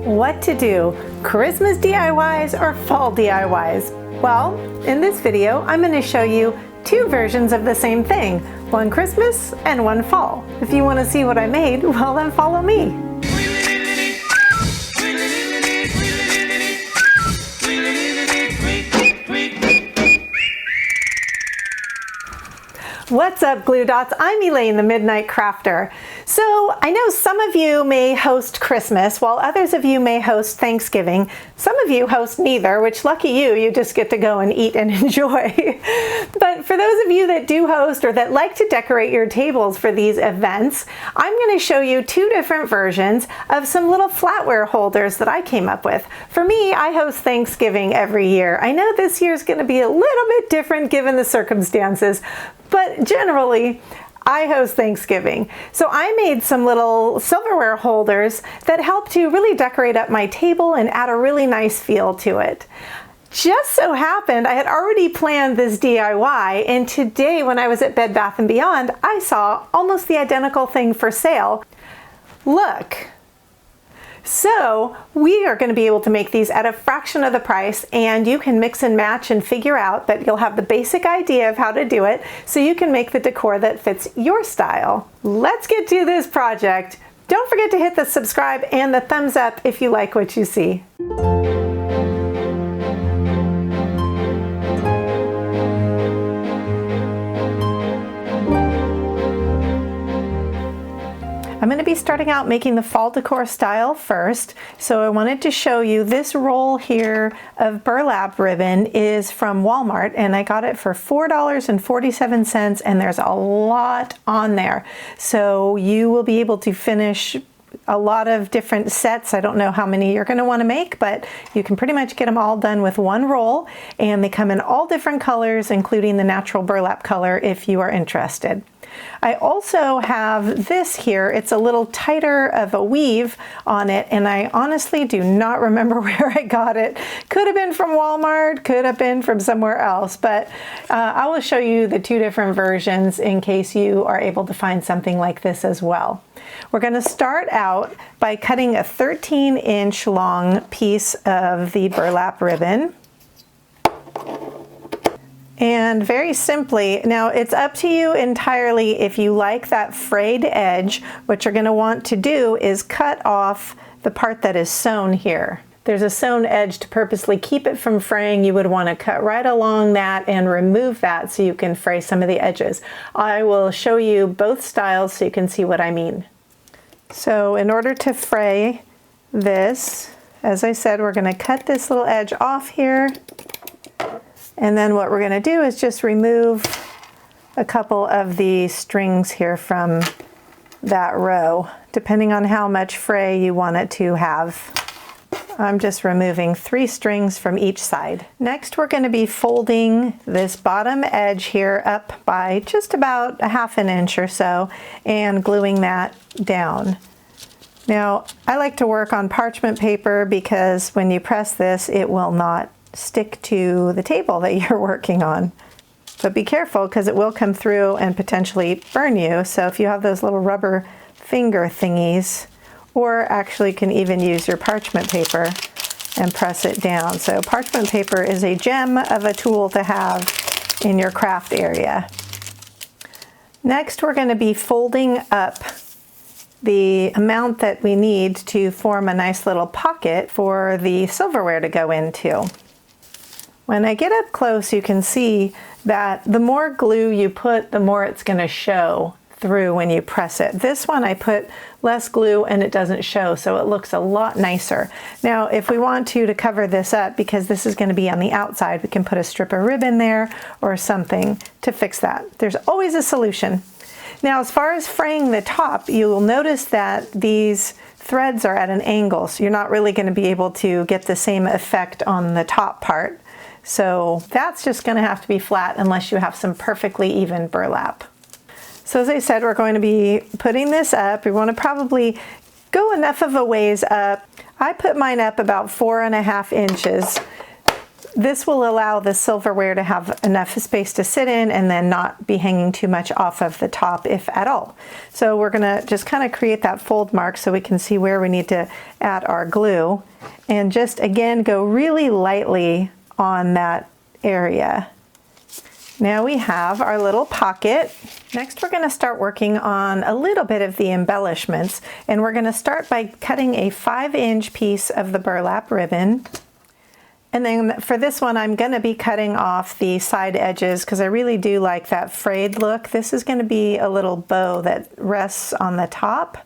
What to do, Christmas DIYs or fall DIYs? Well, in this video, I'm going to show you two versions of the same thing, one Christmas and one fall. If you want to see what I made, well then follow me. What's up, Glue Dots? I'm Elaine, the Midnight Crafter. So I know some of you may host Christmas, while others of you may host Thanksgiving. Some of you host neither, which lucky you, you just get to go and eat and enjoy. But for those of you that do host or that like to decorate your tables for these events, I'm going to show you two different versions of some little flatware holders that I came up with. For me, I host Thanksgiving every year. I know this year's going to be a little bit different given the circumstances, but generally, I host Thanksgiving. So I made some little silverware holders that help to really decorate up my table and add a really nice feel to it. Just so happened I had already planned this DIY, and today when I was at Bed Bath & Beyond, I saw almost the identical thing for sale. Look. So we are going to be able to make these at a fraction of the price, and you can mix and match and figure out, but you'll have the basic idea of how to do it so you can make the decor that fits your style. Let's get to this project. Don't forget to hit the subscribe and the thumbs up if you like what you see. I'm going to be starting out making the fall decor style first, so I wanted to show you this roll here of burlap ribbon is from Walmart, and I got it for $4.47, and there's a lot on there. So you will be able to finish a lot of different sets. I don't know how many you're going to want to make, but you can pretty much get them all done with one roll, and they come in all different colors, including the natural burlap color if you are interested. I also have this here. It's a little tighter of a weave on it, and I honestly do not remember where I got it. Could have been from Walmart, could have been from somewhere else, but I will show you the two different versions in case you are able to find something like this as well. We're going to start out by cutting a 13-inch long piece of the burlap ribbon. And very simply, now it's up to you entirely if you like that frayed edge. What you're going to want to do is cut off the part that is sewn here. There's a sewn edge to purposely keep it from fraying. You would want to cut right along that and remove that so you can fray some of the edges. I will show you both styles so you can see what I mean. So in order to fray this, as I said, we're going to cut this little edge off here. And then what we're going to do is just remove a couple of the strings here from that row, depending on how much fray you want it to have. I'm just removing 3 strings from each side. Next, we're going to be folding this bottom edge here up by just about a ½ inch or so and gluing that down. Now, I like to work on parchment paper because when you press this, it will not stick to the table that you're working on. But be careful because it will come through and potentially burn you. So if you have those little rubber finger thingies, or actually can even use your parchment paper and press it down. So parchment paper is a gem of a tool to have in your craft area. Next, we're going to be folding up the amount that we need to form a nice little pocket for the silverware to go into. When I get up close, you can see that the more glue you put, the more it's going to show through when you press it. This one I put less glue and it doesn't show, so it looks a lot nicer. Now, if we want to cover this up, because this is going to be on the outside, we can put a strip of ribbon there or something to fix that. There's always a solution. Now, as far as fraying the top, you will notice that these threads are at an angle, so you're not really going to be able to get the same effect on the top part. So that's just going to have to be flat unless you have some perfectly even burlap. So as I said, we're going to be putting this up. We want to probably go enough of a ways up. I put mine up about 4½ inches. This will allow the silverware to have enough space to sit in and then not be hanging too much off of the top, if at all. So we're gonna just kind of create that fold mark so we can see where we need to add our glue. And just again, go really lightly on that area. Now we have our little pocket. Next we're going to start working on a little bit of the embellishments, and we're going to start by cutting a 5-inch piece of the burlap ribbon. And then for this one I'm going to be cutting off the side edges because I really do like that frayed look. This is going to be a little bow that rests on the top,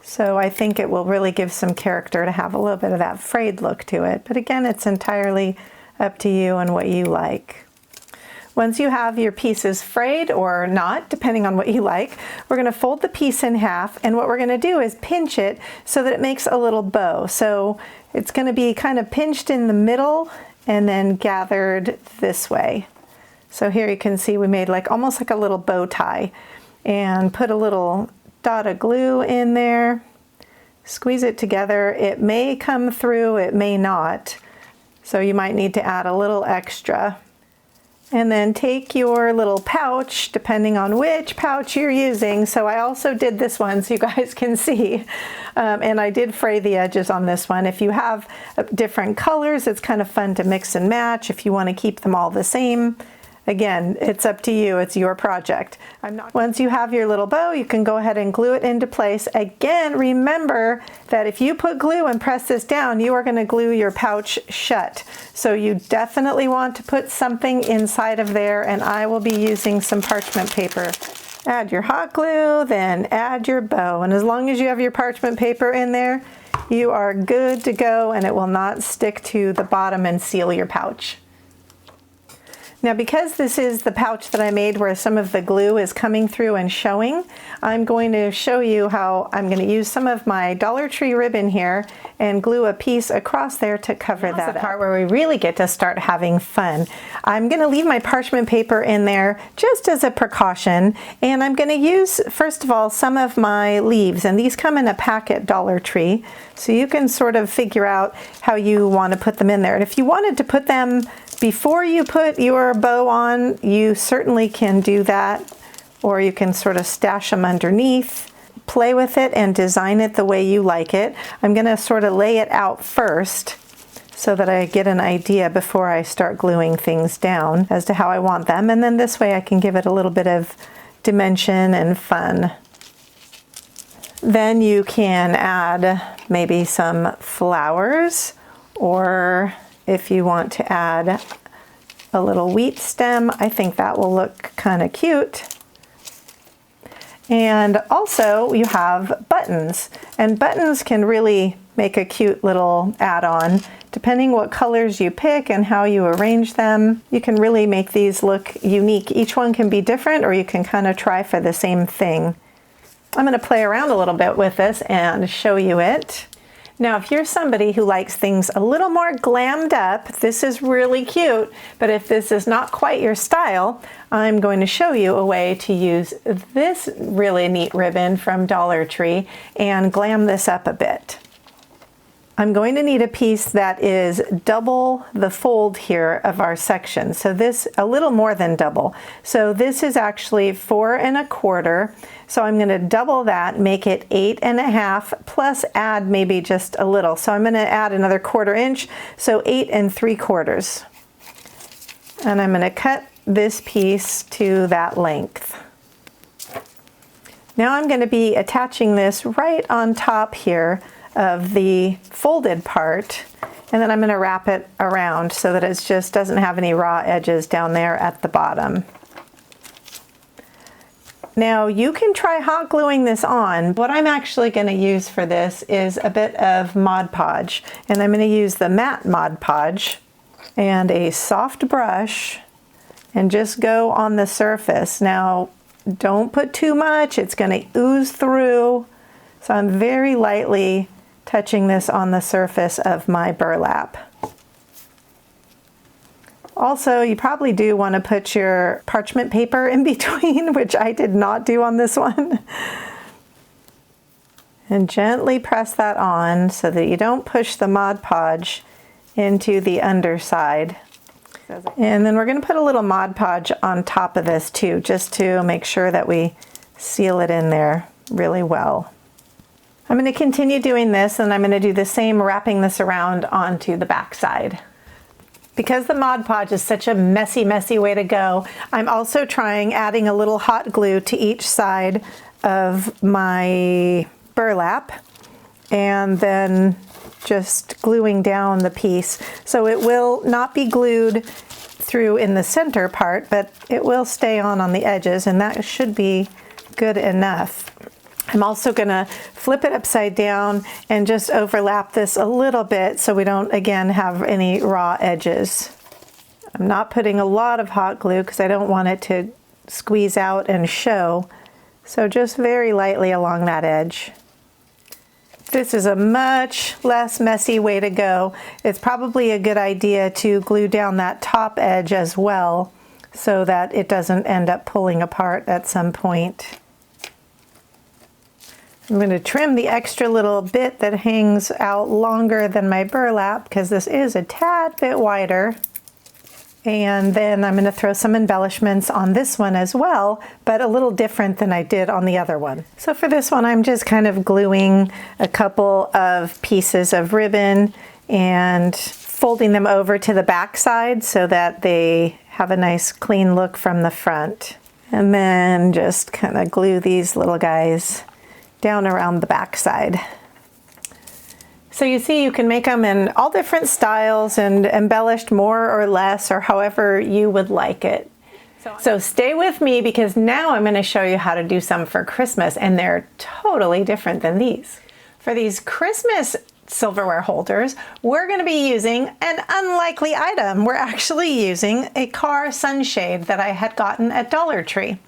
so I think it will really give some character to have a little bit of that frayed look to it. But again, it's entirely up to you and what you like. Once you have your pieces frayed or not, depending on what you like, we're going to fold the piece in half, and what we're going to do is pinch it so that it makes a little bow. So it's going to be kind of pinched in the middle and then gathered this way. So here you can see we made like almost like a little bow tie, and put a little dot of glue in there, squeeze it together. It may come through, it may not, so you might need to add a little extra. And then take your little pouch, depending on which pouch you're using. So I also did this one so you guys can see. And I did fray the edges on this one. If you have different colors, it's kind of fun to mix and match. If you want to keep them all the same, again, it's up to you. It's your project. Once you have your little bow, you can go ahead and glue it into place. Again, remember that if you put glue and press this down, you are going to glue your pouch shut. So you definitely want to put something inside of there, and I will be using some parchment paper. Add your hot glue, then add your bow. And as long as you have your parchment paper in there, you are good to go, and it will not stick to the bottom and seal your pouch. Now, because this is the pouch that I made where some of the glue is coming through and showing, I'm going to show you how I'm going to use some of my Dollar Tree ribbon here and glue a piece across there to cover that up. That's the part where we really get to start having fun. I'm going to leave my parchment paper in there just as a precaution, and I'm going to use, first of all, some of my leaves, and these come in a pack at Dollar Tree, so you can sort of figure out how you want to put them in there. And if you wanted to put them before you put your bow on, you certainly can do that, or you can sort of stash them underneath, play with it and design it the way you like it. I'm going to sort of lay it out first so that I get an idea before I start gluing things down as to how I want them, and then this way I can give it a little bit of dimension and fun. Then you can add maybe some flowers, or if you want to add a little wheat stem, I think that will look kind of cute. And also you have buttons, and buttons can really make a cute little add-on. Depending what colors you pick and how you arrange them, you can really make these look unique. Each one can be different, or you can kind of try for the same thing. I'm going to play around a little bit with this and show you it. Now, if you're somebody who likes things a little more glammed up, this is really cute, but if this is not quite your style, I'm going to show you a way to use this really neat ribbon from Dollar Tree and glam this up a bit. I'm going to need a piece that is double the fold here of our section. So this, a little more than double. So this is actually 4 1/4. So I'm going to double that, make it 8 1/2, plus add maybe just a little. So I'm going to add another 1/4 inch, so 8 3/4. And I'm going to cut this piece to that length. Now I'm going to be attaching this right on top here of the folded part, and then I'm going to wrap it around so that it just doesn't have any raw edges down there at the bottom. Now you can try hot gluing this on. What I'm actually going to use for this is a bit of Mod Podge, and I'm going to use the matte Mod Podge and a soft brush and just go on the surface. Now don't put too much, it's going to ooze through, so I'm very lightly touching this on the surface of my burlap. Also, you probably do want to put your parchment paper in between, which I did not do on this one. And gently press that on so that you don't push the Mod Podge into the underside. And then we're going to put a little Mod Podge on top of this too, just to make sure that we seal it in there really well. I'm going to continue doing this, and I'm going to do the same, wrapping this around onto the back side. Because the Mod Podge is such a messy, messy way to go, I'm also trying adding a little hot glue to each side of my burlap, and then just gluing down the piece. So it will not be glued through in the center part, but it will stay on the edges, and that should be good enough. I'm also gonna flip it upside down and just overlap this a little bit so we don't, again, have any raw edges. I'm not putting a lot of hot glue because I don't want it to squeeze out and show. So just very lightly along that edge. This is a much less messy way to go. It's probably a good idea to glue down that top edge as well so that it doesn't end up pulling apart at some point. I'm going to trim the extra little bit that hangs out longer than my burlap because this is a tad bit wider. And then I'm going to throw some embellishments on this one as well, but a little different than I did on the other one. So for this one, I'm just kind of gluing a couple of pieces of ribbon and folding them over to the back side so that they have a nice clean look from the front. And then just kind of glue these little guys down around the back side. So you see, you can make them in all different styles and embellished more or less, or however you would like it. So stay with me because now I'm going to show you how to do some for Christmas, and they're totally different than these. For these Christmas silverware holders, we're going to be using an unlikely item. We're actually using a car sunshade that I had gotten at Dollar Tree.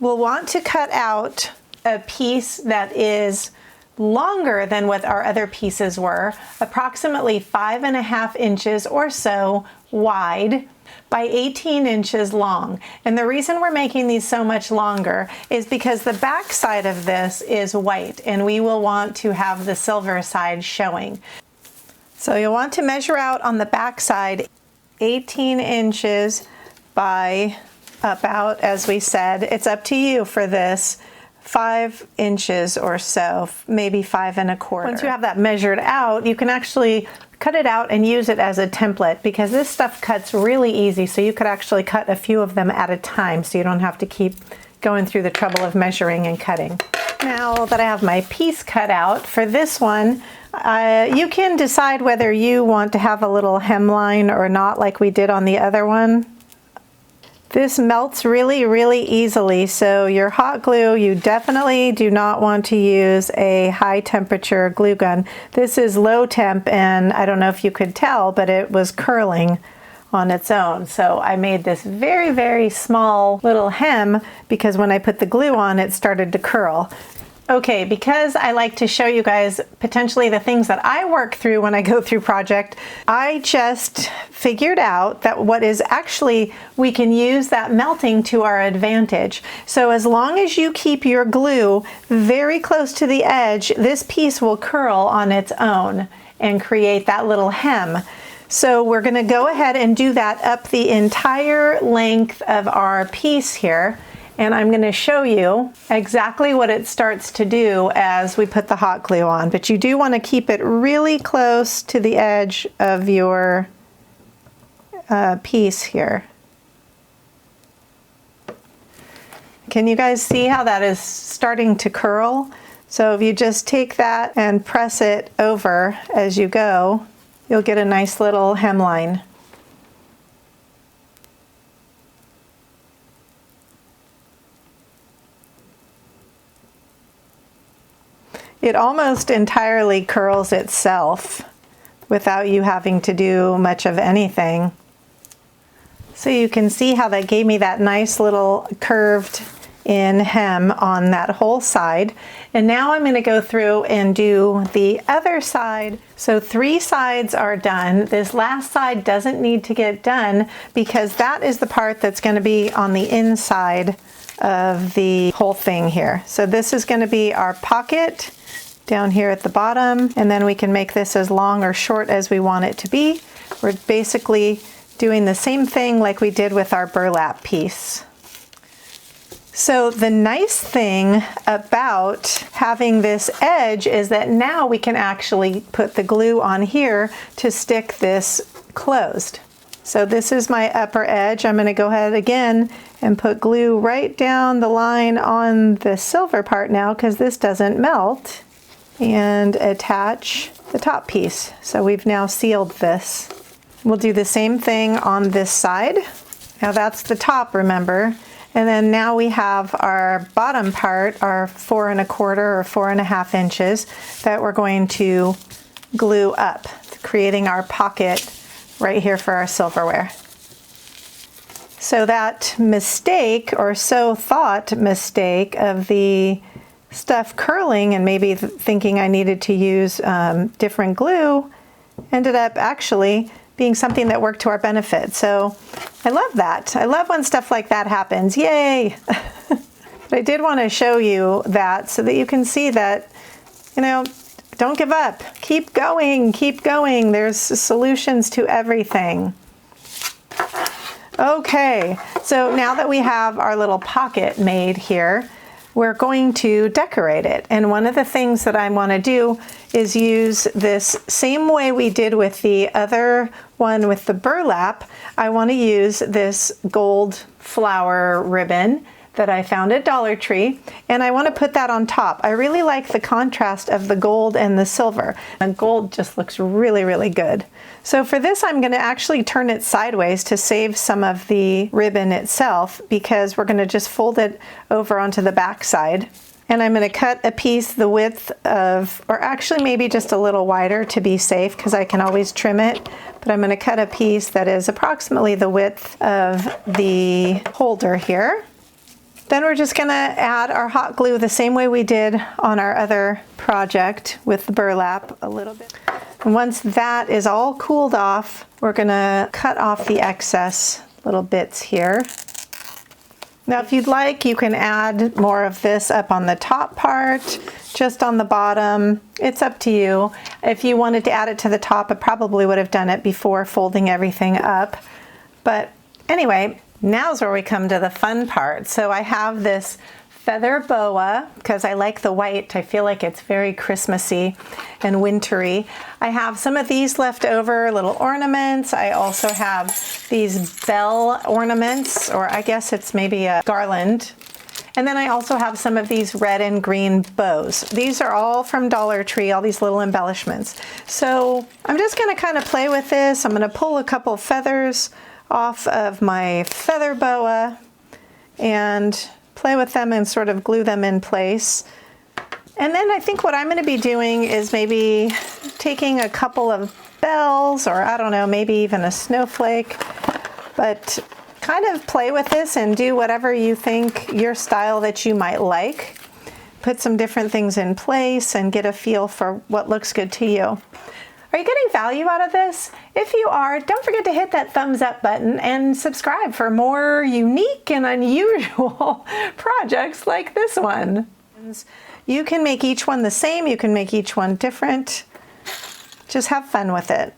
We'll want to cut out a piece that is longer than what our other pieces were, approximately 5.5 inches or so wide by 18 inches long. And the reason we're making these so much longer is because the back side of this is white and we will want to have the silver side showing. So you'll want to measure out on the back side 18 inches by about, as we said, it's up to you for this, 5 inches or so, maybe 5 1/4. Once you have that measured out, you can actually cut it out and use it as a template because this stuff cuts really easy. So you could actually cut a few of them at a time so you don't have to keep going through the trouble of measuring and cutting. Now that I have my piece cut out, for this one, you can decide whether you want to have a little hemline or not like we did on the other one. This melts really, really easily, so your hot glue, you definitely do not want to use a high temperature glue gun. This is low temp, and I don't know if you could tell, but it was curling on its own. So I made this very, very small little hem because when I put the glue on, it started to curl. Okay, because I like to show you guys potentially the things that I work through when I go through project, I just figured out that what is actually, we can use that melting to our advantage. So as long as you keep your glue very close to the edge, this piece will curl on its own and create that little hem. So we're going to go ahead and do that up the entire length of our piece here. And I'm going to show you exactly what it starts to do as we put the hot glue on. But you do want to keep it really close to the edge of your piece here. Can you guys see how that is starting to curl? So if you just take that and press it over as you go, you'll get a nice little hemline. It almost entirely curls itself without you having to do much of anything. So you can see how that gave me that nice little curved in hem on that whole side. And now I'm going to go through and do the other side. So 3 sides are done. This last side doesn't need to get done because that is the part that's going to be on the inside of the whole thing here. So this is going to be our pocket down here at the bottom, and then we can make this as long or short as we want it to be. We're basically doing the same thing like we did with our burlap piece. So the nice thing about having this edge is that now we can actually put the glue on here to stick this closed. So this is my upper edge. I'm going to go ahead again and put glue right down the line on the silver part now because this doesn't melt, and attach the top piece. So we've now sealed this. We'll do the same thing on this side. Now that's the top, remember. And then now we have our bottom part, our 4 1/4 or 4 1/2 inches that we're going to glue up, creating our pocket right here for our silverware. So that mistake, or so thought mistake, of the stuff curling and maybe thinking I needed to use different glue ended up actually being something that worked to our benefit. So I love that. I love when stuff like that happens. Yay! But I did want to show you that so that you can see that, you know, don't give up. Keep going, keep going. There's solutions to everything. Okay, so now that we have our little pocket made here, we're going to decorate it. And one of the things that I want to do is use this same way we did with the other one with the burlap. I want to use this gold flower ribbon that I found at Dollar Tree, and I want to put that on top. I really like the contrast of the gold and the silver. And gold just looks really, really good. So for this, I'm going to actually turn it sideways to save some of the ribbon itself, because we're going to just fold it over onto the back side. And I'm going to cut a piece the width of, or actually maybe just a little wider to be safe, because I can always trim it. But I'm going to cut a piece that is approximately the width of the holder here. Then we're just going to add our hot glue the same way we did on our other project with the burlap a little bit. And once that is all cooled off, we're going to cut off the excess little bits here. Now if you'd like, you can add more of this up on the top part, just on the bottom. It's up to you. If you wanted to add it to the top, I probably would have done it before folding everything up. But anyway, now's where we come to the fun part. So I have this feather boa because I like the white. I feel like it's very Christmassy and wintry. I have some of these left over, little ornaments. I also have these bell ornaments, or I guess it's maybe a garland. And then I also have some of these red and green bows. These are all from Dollar Tree, all these little embellishments. So I'm just going to kind of play with this. I'm going to pull a couple feathers off of my feather boa and play with them and sort of glue them in place. And then I think what I'm going to be doing is maybe taking a couple of bells, or I don't know, maybe even a snowflake, but kind of play with this and do whatever you think, your style that you might like. Put some different things in place and get a feel for what looks good to you. Are you getting value out of this? If you are, don't forget to hit that thumbs up button and subscribe for more unique and unusual projects like this one. You can make each one the same, you can make each one different. Just have fun with it.